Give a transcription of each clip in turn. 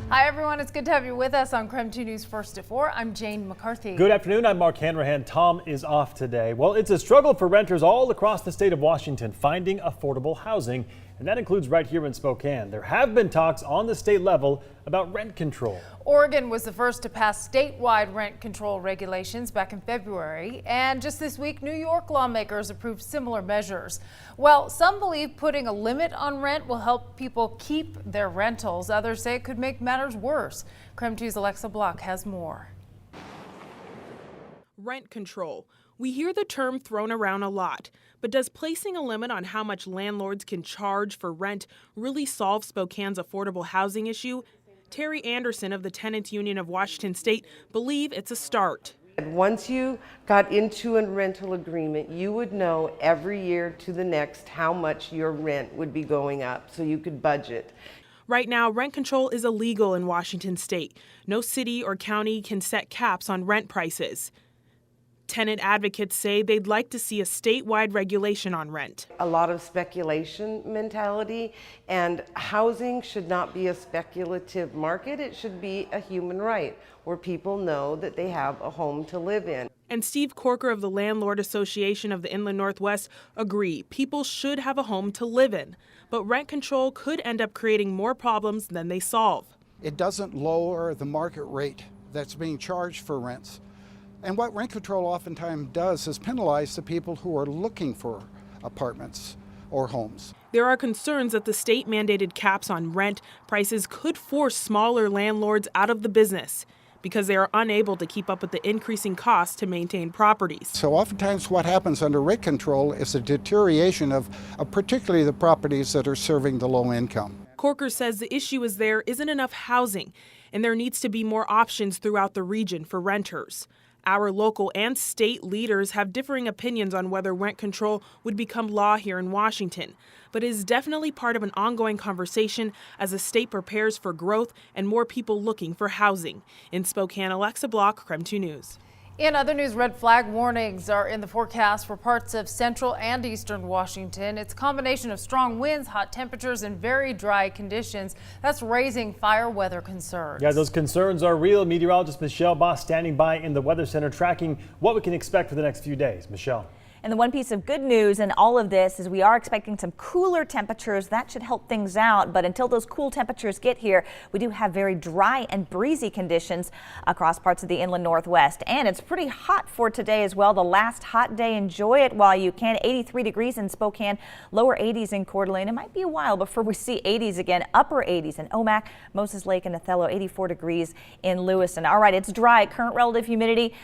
Hi everyone, it's good to have you with us on KREM 2 News First at 4. I'm Jane McCarthy. Good afternoon, I'm Mark Hanrahan. Tom is off today. Well, it's a struggle for renters all across the state of Washington finding affordable housing, and that includes right here in Spokane. There have been talks on the state level about rent control. Oregon was the first to pass statewide rent control regulations back in February, and just this week, New York lawmakers approved similar measures. Well, some believe putting a limit on rent will help people keep their rentals. Others say it could make matters worse. KREM 2's Alexa Block has more. Rent control. We hear the term thrown around a lot, but does placing a limit on how much landlords can charge for rent really solve Spokane's affordable housing issue? Terry Anderson of the Tenants Union of Washington State believe it's a start. Once you got into a rental agreement, you would know every year to the next how much your rent would be going up, so you could budget. Right now, rent control is illegal in Washington State. No city or county can set caps on rent prices. Tenant advocates say they'd like to see a statewide regulation on rent. A lot of speculation mentality, and housing should not be a speculative market. It should be a human right where people know that they have a home to live in. And Steve Corker of the Landlord Association of the Inland Northwest agree people should have a home to live in, but rent control could end up creating more problems than they solve. It doesn't lower the market rate that's being charged for rents. And what rent control oftentimes does is penalize the people who are looking for apartments or homes. There are concerns that the state-mandated caps on rent prices could force smaller landlords out of the business because they are unable to keep up with the increasing costs to maintain properties. So oftentimes what happens under rent control is a deterioration of particularly the properties that are serving the low income. Corker says the issue is there isn't enough housing, and there needs to be more options throughout the region for renters. Our local and state leaders have differing opinions on whether rent control would become law here in Washington, but it is definitely part of an ongoing conversation as the state prepares for growth and more people looking for housing. In Spokane, Alexa Block, KREM 2 News. In other news, red flag warnings are in the forecast for parts of central and eastern Washington. It's a combination of strong winds, hot temperatures, and very dry conditions that's raising fire weather concerns. Yeah, those concerns are real. Meteorologist Michelle Boss standing by in the Weather Center tracking what we can expect for the next few days. Michelle. And the one piece of good news in all of this is we are expecting some cooler temperatures. That should help things out. But until those cool temperatures get here, we do have very dry and breezy conditions across parts of the inland Northwest. And it's pretty hot for today as well. The last hot day. Enjoy it while you can. 83 degrees in Spokane, lower 80s in Coeur d'Alene. It might be a while before we see 80s again. Upper 80s in Omak, Moses Lake, and Othello. 84 degrees in Lewiston. All right, it's dry. Current relative humidity.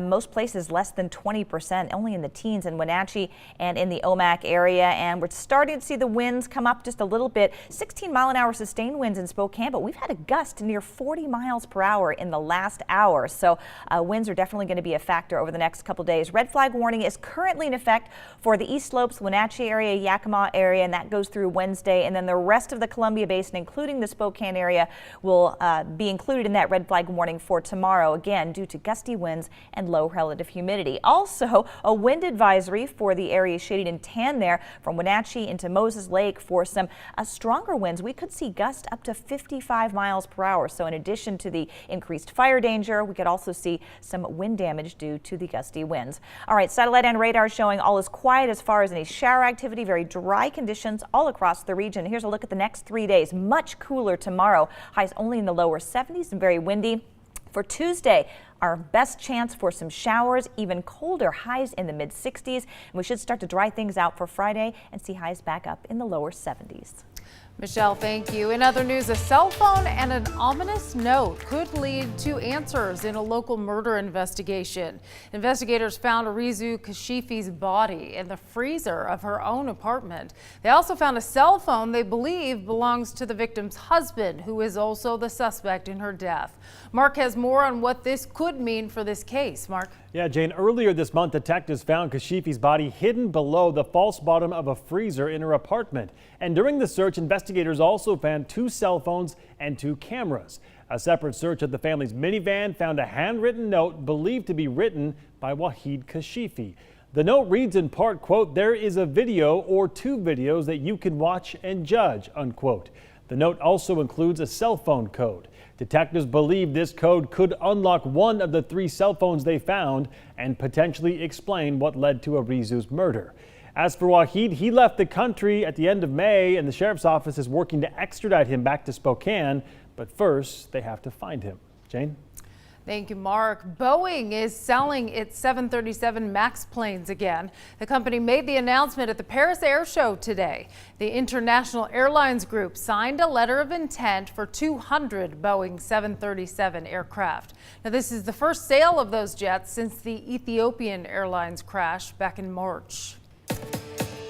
Most places less than 20%, only in the teens in Wenatchee and in the Omak area. And we're starting to see the winds come up just a little bit. 16-mile-an-hour sustained winds in Spokane, but we've had a gust near 40 miles per hour in the last hour. So winds are definitely going to be a factor over the next couple days. Red flag warning is currently in effect for the East Slopes, Wenatchee area, Yakima area, and that goes through Wednesday. And then the rest of the Columbia Basin, including the Spokane area, will be included in that red flag warning for tomorrow, again, due to gusty winds and low relative humidity. Also, a wind advisory for the area shaded in tan there from Wenatchee into Moses Lake for some stronger winds. We could see gusts up to 55 miles per hour. So in addition to the increased fire danger, we could also see some wind damage due to the gusty winds. All right, satellite and radar showing all is quiet as far as any shower activity. Very dry conditions all across the region. Here's a look at the next 3 days. Much cooler tomorrow. Highs only in the lower 70s and very windy. For Tuesday, our best chance for some showers, even colder highs in the mid 60s. And we should start to dry things out for Friday and see highs back up in the lower 70s. Michelle, thank you. In other news, a cell phone and an ominous note could lead to answers in a local murder investigation. Investigators found Arizu Kashifi's body in the freezer of her own apartment. They also found a cell phone they believe belongs to the victim's husband, who is also the suspect in her death. Mark has more on what this could mean for this case. Mark. Yeah, Jane, earlier this month, detectives found Kashifi's body hidden below the false bottom of a freezer in her apartment. And during the search, investigators also found 2 cell phones and 2 cameras. A separate search of the family's minivan found a handwritten note believed to be written by Wahid Kashifi. The note reads in part, quote, "There is a video or 2 videos that you can watch and judge," unquote. The note also includes a cell phone code. Detectives believe this code could unlock one of the 3 cell phones they found and potentially explain what led to Arizu's murder. As for Wahid, he left the country at the end of May, and the sheriff's office is working to extradite him back to Spokane. But first, they have to find him. Jane? Thank you, Mark. Boeing is selling its 737 MAX planes again. The company made the announcement at the Paris Air Show today. The International Airlines Group signed a letter of intent for 200 Boeing 737 aircraft. Now, this is the first sale of those jets since the Ethiopian Airlines crash back in March.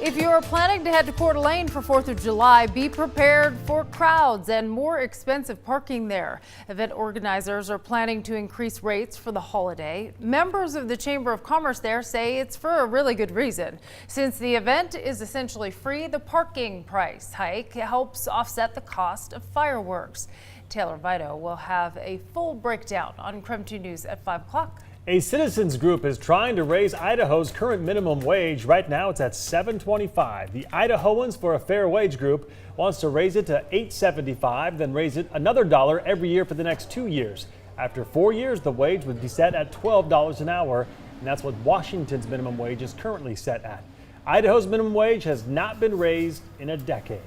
If you're planning to head to Coeur d'Alene for 4th of July, be prepared for crowds and more expensive parking there. Event organizers are planning to increase rates for the holiday. Members of the Chamber of Commerce there say it's for a really good reason. Since the event is essentially free, the parking price hike helps offset the cost of fireworks. Taylor Vito will have a full breakdown on KREM 2 News at 5 o'clock. A citizens group is trying to raise Idaho's current minimum wage. Right now it's at $7.25. The Idahoans for a Fair Wage group wants to raise it to $8.75, then raise it another $1 every year for the next 2 years. After 4 years, the wage would be set at $12 an hour, and that's what Washington's minimum wage is currently set at. Idaho's minimum wage has not been raised in a decade.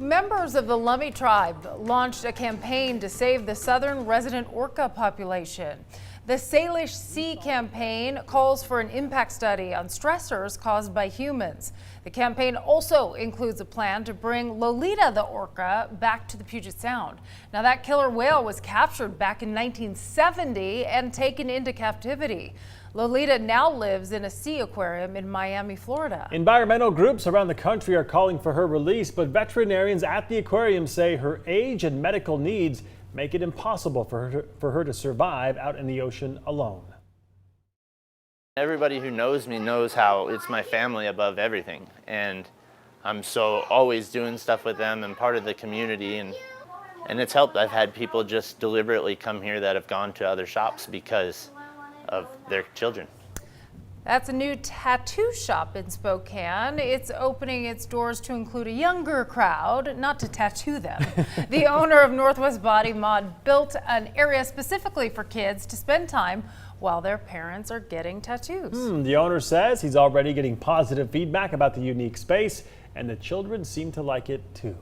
Members of the Lummi tribe launched a campaign to save the southern resident orca population. The Salish Sea campaign calls for an impact study on stressors caused by humans. The campaign also includes a plan to bring Lolita the orca back to the Puget Sound. Now, that killer whale was captured back in 1970 and taken into captivity. Lolita now lives in a sea aquarium in Miami, Florida. Environmental groups around the country are calling for her release, but veterinarians at the aquarium say her age and medical needs make it impossible for her to survive out in the ocean alone. Everybody who knows me knows how it's my family above everything, and I'm so always doing stuff with them and part of the community, and it's helped. I've had people just deliberately come here that have gone to other shops because of their children. That's a new tattoo shop in Spokane. It's opening its doors to include a younger crowd, not to tattoo them. The owner of Northwest Body Mod built an area specifically for kids to spend time while their parents are getting tattoos. The owner says he's already getting positive feedback about the unique space, and the children seem to like it too.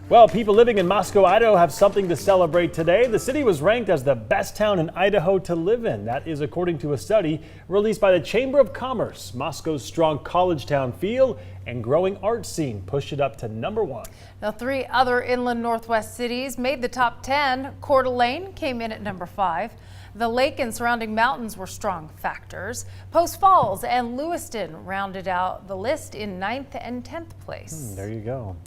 Well, people living in Moscow, Idaho have something to celebrate today. The city was ranked as the best town in Idaho to live in. That is according to a study released by the Chamber of Commerce. Moscow's strong college town feel and growing art scene pushed it up to #1. Now, 3 other inland Northwest cities made the top 10. Coeur d'Alene came in at #5. The lake and surrounding mountains were strong factors. Post Falls and Lewiston rounded out the list in 9th and 10th place. There you go.